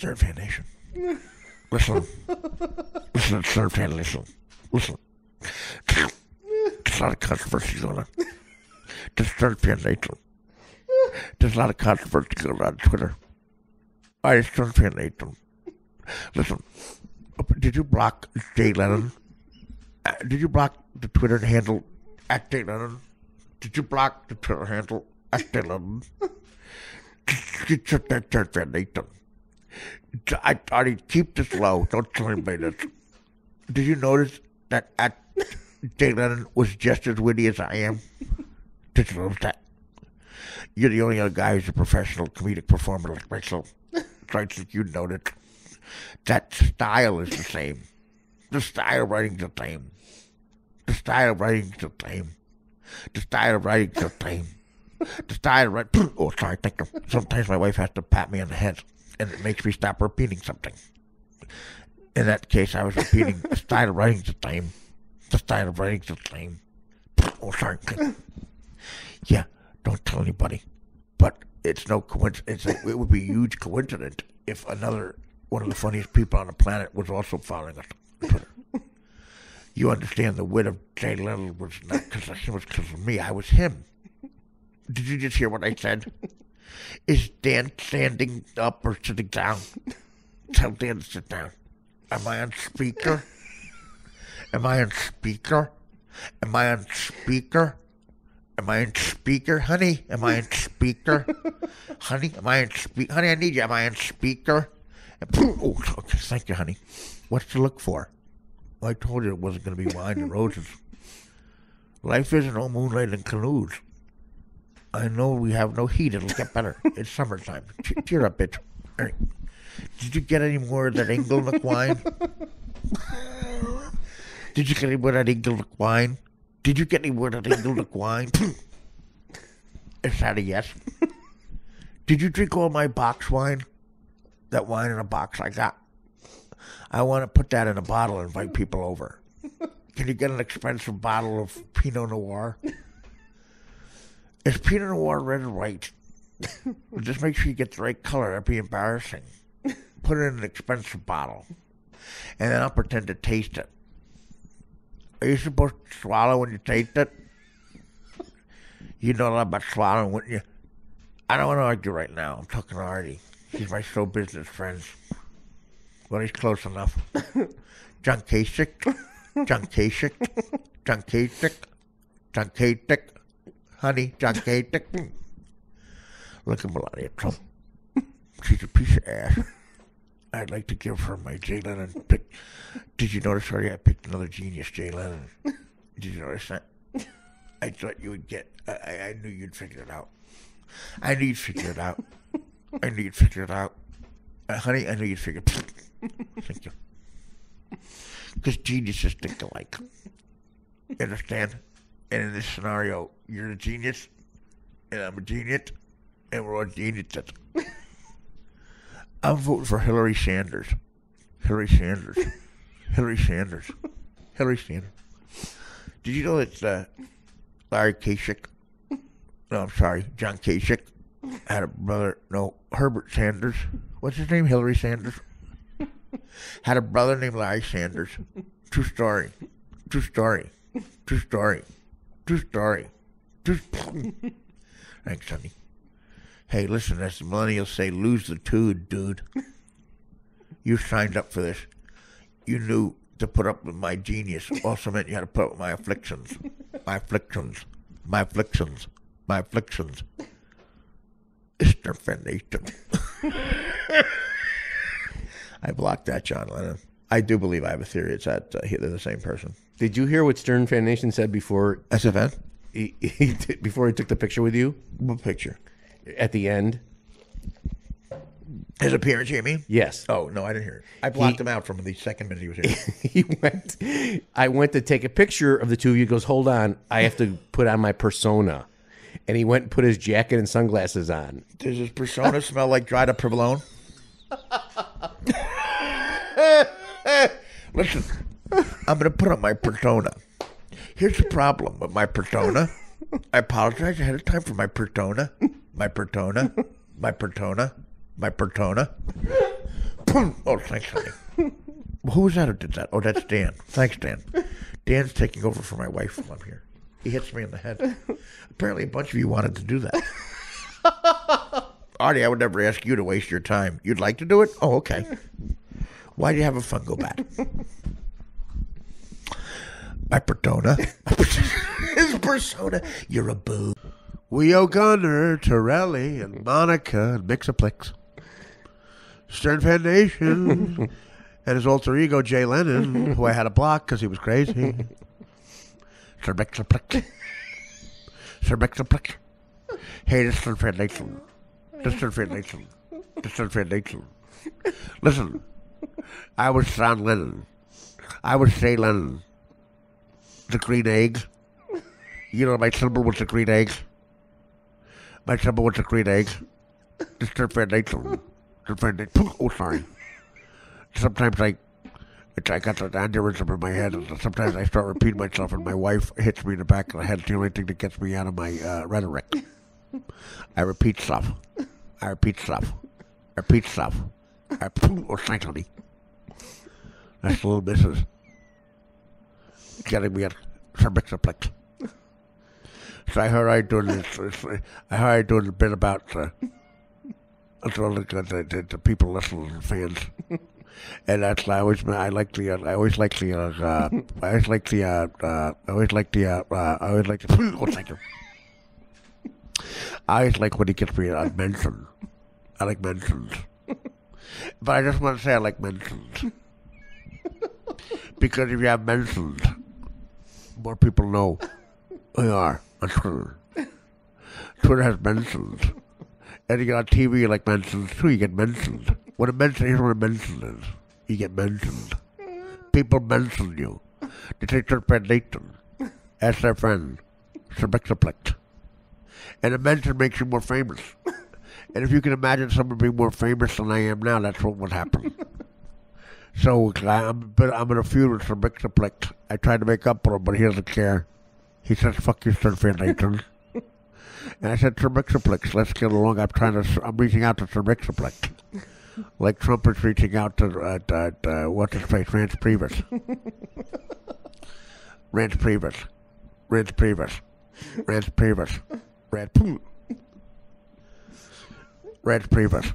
SternFanNation. Listen. Listen, SternFanNation. Listen. There's a lot of controversy going on. There's SternFanNation. There's a lot of controversy going on Twitter. All right, SternFanNation. Listen. Did you block Jay Lennon? Did you block the Twitter handle at Jay Lennon? Did you block the Twitter handle at Jay Lennon? SternFanNation. I keep this low. Don't tell anybody this. Did you notice that at Jay Lennon was just as witty as I am? Did you notice that? You're the only other guy who's a professional comedic performer like myself. So I think you'd notice. That style is the same. The style of writing's the same. The style of writing's the same. The style of writing's the same. The style of writing. Oh, sorry, thank you. Sometimes my wife has to pat me on the head, and it makes me stop repeating something. In that case, I was repeating the style of writing's the same. The style of writing's the same. Oh, sorry. Yeah, don't tell anybody. But it's no coincidence. It would be a huge coincidence if one of the funniest people on the planet was also following us on Twitter. You understand the wit of Jay Lennon was not because of me. I was him. Did you just hear what I said? Is Dan standing up or sitting down? Tell Dan to sit down. Am I on speaker? Am I on speaker? Am I on speaker? Am I on speaker, honey? Am I on speaker? Honey, am I on speaker? Honey, I need you. Am I on speaker? Oh, okay, thank you, honey. What's to look for? Well, I told you it wasn't going to be wine and roses. Life isn't all moonlight and canoes. I know we have no heat. It'll get better. It's summertime. Cheer up, bitch. All right. Did you get any more of that Inglenook wine? Did you get any more of that Inglenook wine? Did you get any more of that Inglenook wine? Is that a yes? Did you drink all my box wine? That wine in a box I got. I want to put that in a bottle and invite people over. Can you get an expensive bottle of Pinot Noir? Is Pinot Noir red or white? Just make sure you get the right color. That'd be embarrassing. Put it in an expensive bottle. And then I'll pretend to taste it. Are you supposed to swallow when you taste it? You know a lot about swallowing, wouldn't you? I don't want to argue right now. I'm talking to Artie. He's my show business friend. Well, he's close enough. John Kasich. John Kasich. John Kasich. John Kasich. Honey, John Kasich. Look at Melania Trump. She's a piece of ass. I'd like to give her my Jay Lennon pick. Did you notice already I picked another genius, Jay Lennon? Did you notice that? I thought you would get... I knew you'd figure it out. I knew you'd figure it out. I knew you'd figure it out. Honey, I knew you'd figure it out. Thank you. Because geniuses think alike. You understand? And in this scenario, you're a genius, and I'm a genius, and we're all geniuses. I'm voting for Hillary Sanders. Hillary Sanders. Hillary Sanders. Hillary Sanders. Did you know that Larry Kasich, no, I'm sorry, John Kasich, had a brother, no, Herbert Sanders. What's his name? Hillary Sanders. Had a brother named Larry Sanders. True story. True story. True story. True story. True story. Thanks, honey. Hey, listen, as the millennials say, lose the tude, dude. You signed up for this. You knew to put up with my genius also meant you had to put up with my afflictions. My afflictions. My afflictions. My afflictions. SternFanNation. I blocked that John Lennon. I do believe I have a theory. It's that they're the same person. Did you hear what SternFanNation said before? SFN? Before he took the picture with you? What picture? At the end. His appearance, you mean? Yes. Oh, no, I didn't hear it. I blocked him out from the second minute he was here. I went to take a picture of the two of you. He goes, hold on. I have to put on my persona. And he went and put his jacket and sunglasses on. Does his persona smell like dried up provolone? Listen, I'm going to put on my persona. Here's the problem with my persona. I apologize ahead of time for my persona. My persona. My persona. My persona. Oh, thanks, honey. Well, who was that who did that? Oh, that's Dan. Thanks, Dan. Dan's taking over for my wife while I'm here. He hits me in the head. Apparently, a bunch of you wanted to do that. Artie, I would never ask you to waste your time. You'd like to do it? Oh, okay. Why do you have a fungo bat? My persona. His persona. You're a boo. We O'Gunner, Torelli, and Monica, and Mixaplex. SternFanNation, and his alter ego, Jay Lennon, who I had to block because he was crazy. Sir Mixaplex. Sir Mixaplex. Hey, this is SternFanNation. This is SternFanNation. This is SternFanNation. Listen, I was John Lennon. I was Jay Lennon. The green egg. You know, my symbol was the green egg. My symbol was the green egg. This is SternFanNation. Oh, sorry. Sometimes I got the aneurysm in my head, and sometimes I start repeating myself, and my wife hits me in the back of the head. It's the only thing that gets me out of my rhetoric. I repeat stuff. I repeat stuff. I repeat stuff. Oh, thanks, honey. That's the little missus. Getting me at some Mixaplex. So I heard I doing this. I heard I doing a bit about the people listening, the fans, and that's I always like the oh, thank you. I always like when he gets me mentioned. I like mentions, but I just want to say I like mentions because if you have mentions, more people know who you are on Twitter. Twitter has mentions. And you get on TV, you like mentions too, you get mentioned. Here's what a mention is. You get mentioned. People mention you. They say SternFanNation. Ask their friend. Sir Mixaplex. And a mention makes you more famous. And if you can imagine someone being more famous than I am now, that's what would happen. So I'm in a feud with Sir Mixaplex. I tried to make up for him, but he doesn't care. He says, fuck you, SternFanNation. And I said, Sir Mixaplex, let's get along. I'm reaching out to Sir Mixaplex. Like Trump is reaching out to, what's his face, Rance Priebus. Rance Priebus. Rance Priebus. Rance Priebus. Rance Priebus.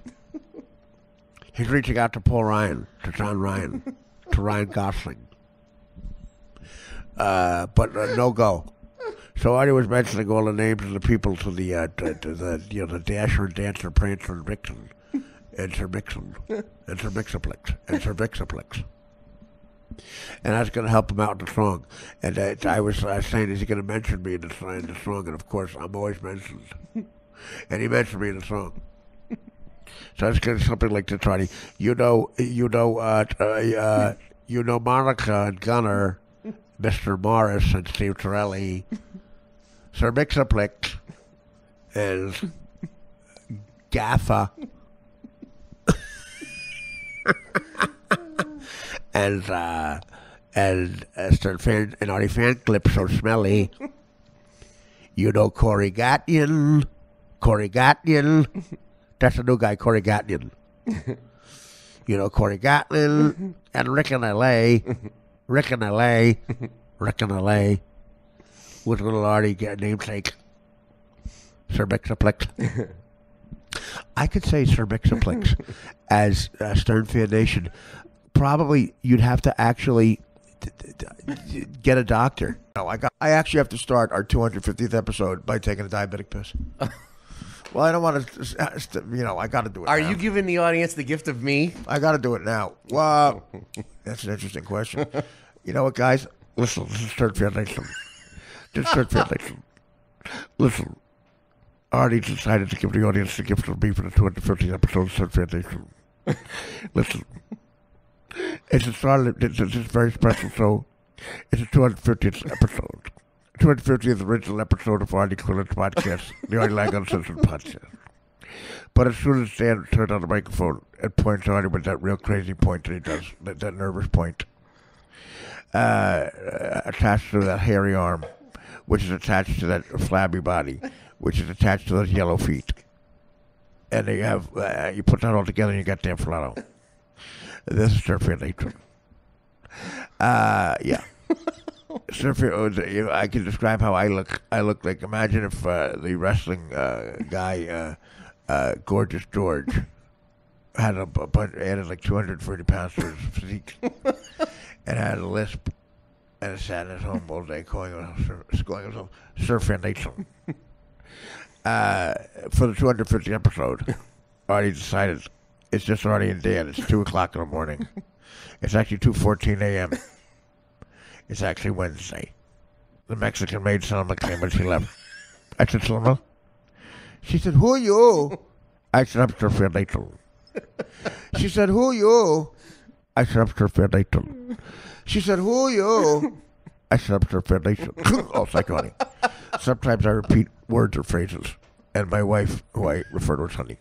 He's reaching out to Paul Ryan, to John Ryan, to Ryan Gosling. But no go. So Artie was mentioning all the names of the people to the Dasher, Dancer, Prancer, and Vixen, and Sir Mixon, and Sir Mixaplex, and Sir Mixaplex. And that's going to help him out in the song. And I was saying, is he going to mention me in the song? And of course, I'm always mentioned. And he mentioned me in the song. So it's going to be something like this, Artie. You know, Monica and Gunner, Mr. Morris and Steve Torelli, Sir Mixaplex, and Gaffa, and SternFan and Artie Fan Clip So Smelly. You know Corey Gatlian. That's the new guy, Corey Gatlian. You know Corey Gatlin and Rick in L.A. Rick in L.A. With little Artie namesake. Sir Mixaplex. I could say Sir Mixaplex as SternFanNation. Probably you'd have to actually get a doctor. No, I actually have to start our 250th episode by taking a diabetic piss. Well, I don't want to, I got to do it Are now. you giving the audience the gift of me? I got to do it now. Well, that's an interesting question. You know what, guys? Listen, this is SternFanNation. Listen, Artie decided to give the audience the gift of me for the 250th episode of SternFanNation. Listen, it's very special, so it's the 250th episode. 250th original episode of Artie Quillen's podcast, the Artie Lang Uncensored podcast. But as soon as Dan turned on the microphone and points to Artie with that real crazy point that he does, that nervous point, attached to that hairy arm, which is attached to that flabby body, which is attached to those yellow feet. And they have, you put that all together and you got Dan Flato. This is SternFanNation. Yeah. I can describe how I look. I look like, imagine if the wrestling guy, Gorgeous George, had added like 240 pounds to his physique and had a lisp and sat at home all day calling himself SternFanNation. For the 250th episode, Artie decided it's just Artie and Dan. It's 2 o'clock in the morning. It's actually 2:14 a.m. It's actually Wednesday. The Mexican maid Selma came when she left. I said, Selma? She said, who are you? I said, I'm SternFanNation. She said, who are you? I said, I'm SternFanNation. She said, who are you? I said, I'm SternFanNation. Oh, psychotic. Sometimes I repeat words or phrases, and my wife, who I refer to as honey,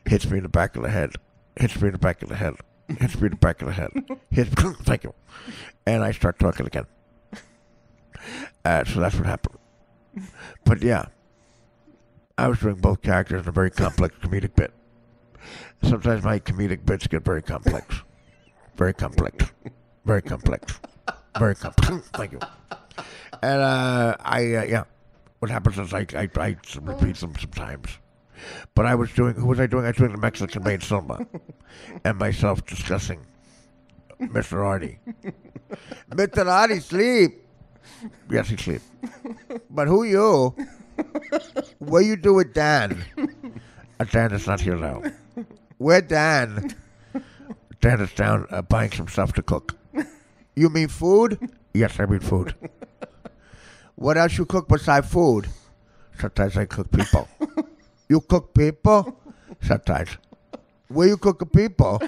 hits me in the back of the head, hits me in the back of the head, hits me in the back of the head, thank you. And I start talking again. So that's what happened. But yeah, I was doing both characters in a very complex comedic bit. Sometimes my comedic bits get very complex. Very complex. Very complex. Very complex. Thank you. And yeah. What happens is I repeat them sometimes. But I was doing, who was I doing? I was doing the Mexican maid Selma. And myself discussing Mr. Artie. Mr. Artie, sleep. Yes, he sleep. But who you? What you do with Dan? Dan is not here now. Where Dan? Dan is down buying some stuff to cook. You mean food? Yes, I mean food. What else you cook besides food? Sometimes I cook people. You cook people? Sometimes. Where you cook people?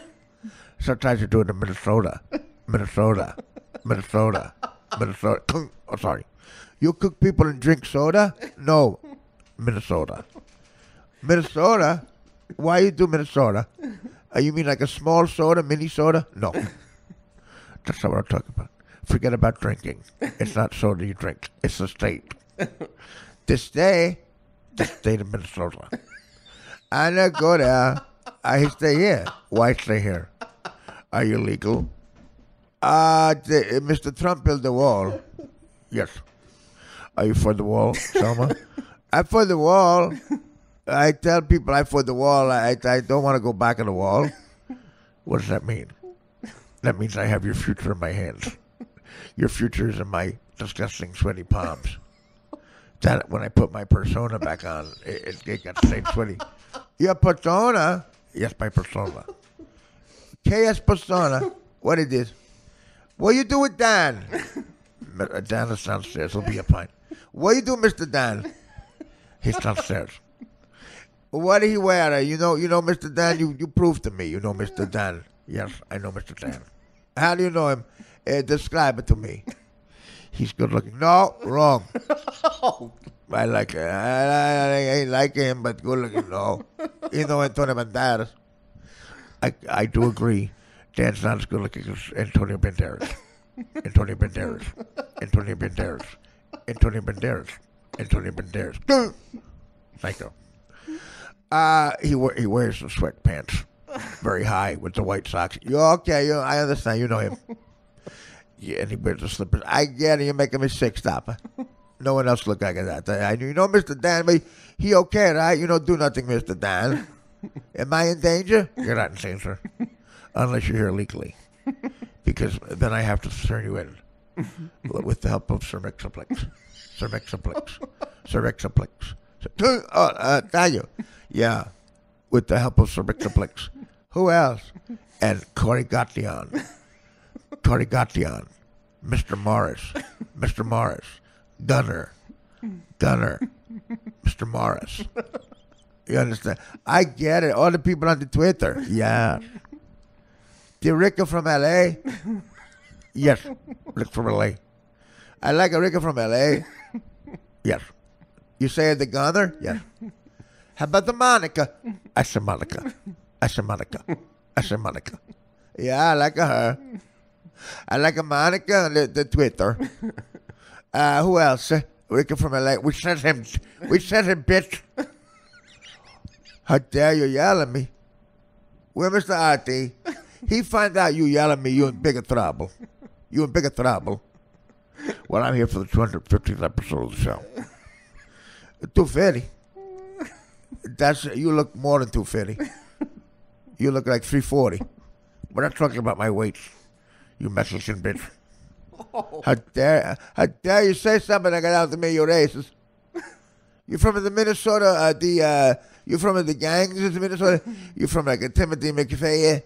Sometimes you do it in Minnesota. Minnesota. Minnesota. Minnesota. Oh, sorry. You cook people and drink soda? No. Minnesota. Minnesota? Why you do Minnesota? You mean like a small soda, mini soda? No. That's not what I'm talking about. Forget about drinking. It's not soda you drink. It's the state. The state of Minnesota. I don't go there. I stay here. Why stay here? Are you legal? Mr. Trump built the wall. Yes. Are you for the wall, Selma? I'm for the wall. I tell people I'm for the wall. I don't want to go back on the wall. What does that mean? That means I have your future in my hands. Your future is in my disgusting sweaty palms. That when I put my persona back on, it got stayed sweaty. Your persona? Yes, my persona. KS persona. What it is? What you do with Dan? Dan is downstairs. He'll be up fine. What you do, Mr. Dan? He's downstairs. What did he wear? You know, Mr. Dan. You prove to me. You know, Mr. Dan. Yes, I know Mr. Dan. How do you know him? Describe it to me. He's good looking. No, wrong. I like him. I like him, but good looking. No. You know Antonio Banderas. I do agree. Dan's not as good looking as Antonio Banderas. Antonio Banderas. Antonio Banderas. Antonio Banderas. Antonio Banderas. Thank you. He wears the sweatpants very high with the white socks. I understand. You know him. Yeah, and he wears the slippers. I get it. You're making me sick. Stop. No one else look like that. You know, Mr. Dan, but he okay, right? You don't do nothing, Mr. Dan. Am I in danger? You're not in danger. Unless you're here illegally. Because then I have to turn you in. With the help of Sir Mixoplex. Sir Mixoplex. Sir Mixoplex. Thank you. Yeah. With the help of Sir Mixoplex. Who else? And Corey Gation. Mr. Morris. Gunner. Mr. Morris. You understand? I get it. All the people on the Twitter. Yeah. The Ricker from L.A.? Yes. Rick from L.A. I like a Ricker from L.A. Yes. You say the Gunner? Yes. How about the Monica? I said Monica. Yeah, I like her. I like a Monica on the Twitter. Who else? Ricky from LA. We sent him, bitch. How dare you yell at me? Where Mr. Artie? He find out you yell at me, you in bigger trouble. You in bigger trouble. Well, I'm here for the 250th episode of the show. 250. You look more than 250. You look like 340. We're not talking about my weight, you Mexican bitch. How dare you say something that got out to me, you racist. You from the Minnesota, you from the gangs of Minnesota? You from like a Timothy McVeigh?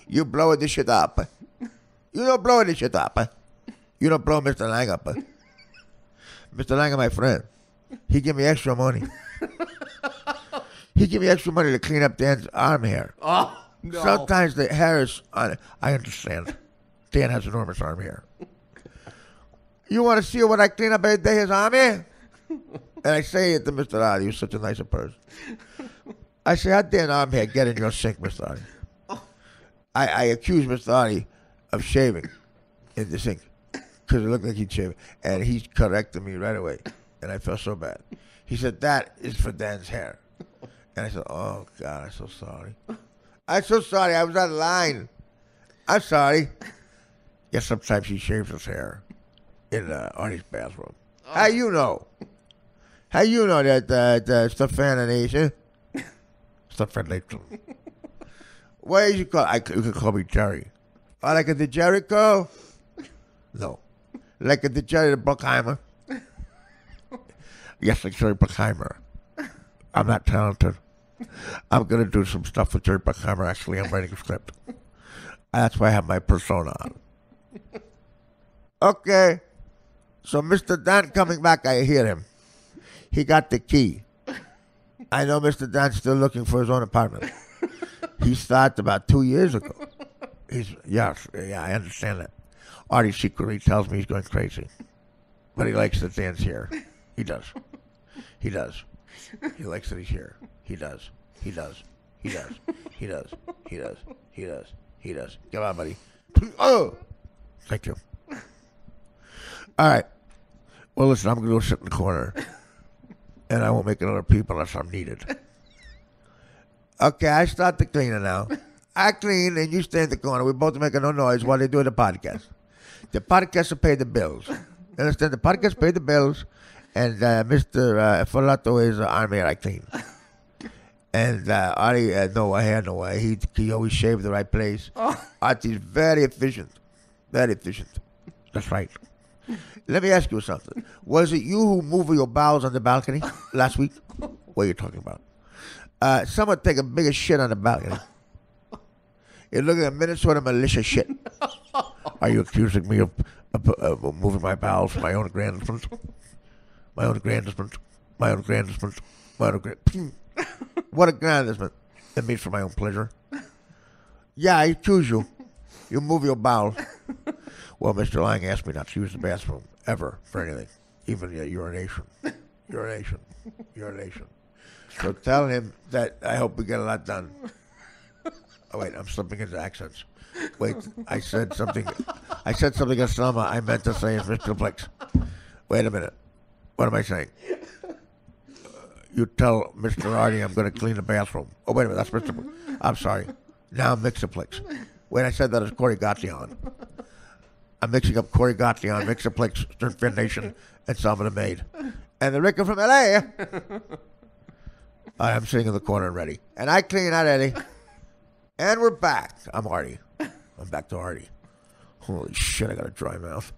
You blowing this shit up. You don't blow this shit up. You don't blow Mr. Lang up. Mr. Lang is my friend. He give me extra money. He give me extra money to clean up Dan's arm hair. Oh, no. Sometimes the hair is on it. I understand. Dan has enormous arm hair. You want to see what I clean up every day, his arm hair? And I say it to Mr. Adi, who's such a nicer person. I say, how Dan arm hair get in your sink, Mr. Adi? I accuse Mr. Adi of shaving in the sink because it looked like he'd shave. And he corrected me right away. And I felt so bad. He said, that is for Dan's hair. And I said, oh, God, I'm so sorry. I'm so sorry. I was out of line. I'm sorry. Yes, sometimes he shaves his hair in Artie's bathroom. Oh. How you know? How you know that SternFanNation? SternFanNation. What you call? You can call me Jerry. Oh, like the Jericho? No. Like the Jerry the Bruckheimer? Yes, like Jerry Bruckheimer. I'm not talented. I'm going to do some stuff with Jerry Bruckheimer. Actually, I'm writing a script. That's why I have my persona on. Okay. So Mr. Dan coming back, I hear him. He got the key. I know Mr. Dan's still looking for his own apartment. He started about 2 years ago. Yeah, I understand that. Artie secretly tells me he's going crazy. But he likes that Dan's here. He does. He does. He likes that he's here. He does. He does. He does. He does. He does. He does. He does. Come on, buddy. Oh! Thank you. All right. Well, listen, I'm going to go sit in the corner. And I won't make another peep unless I'm needed. Okay, I start the cleaner now. I clean and you stay in the corner. We both making no noise while they do the podcast. The podcast will pay the bills. Understand? The podcast pay the bills. And Mr. Falato is arm hair I clean. And Artie, no hair, no way. He always shaved the right place. Oh. Artie's very efficient. Very efficient. That's right. Let me ask you something. Was it you who moved your bowels on the balcony last week? What are you talking about? Someone take a bigger shit on the balcony. It looked like a Minnesota militia shit. Are you accusing me of moving my bowels for my own aggrandizement? My own aggrandizement. My own aggrandizement. My own aggrandizement. What aggrandizement? It means for my own pleasure. Yeah, I accuse you. You move your bowels. Well, Mr. Lang asked me not to use the bathroom ever for anything, even urination. Urination. Urination. So tell him that I hope we get a lot done. Oh, wait, I'm slipping into accents. Wait, I said something in Selma I meant to say is Mr. Blix. Wait a minute. What am I saying? You tell Mr. Artie I'm going to clean the bathroom. Oh, wait a minute, that's Mr. Blix. I'm sorry. Now I'm Mixer Blix. Wait, I said that as Corey Gottion. I'm mixing up Corey Gottion, Mixer Blix, SternFanNation, and Selma the Maid. And the Ricker from L.A. I'm sitting in the corner and ready. And I clean out Eddie. And we're back. I'm Artie. I'm back to Artie. Holy shit, I got a dry mouth.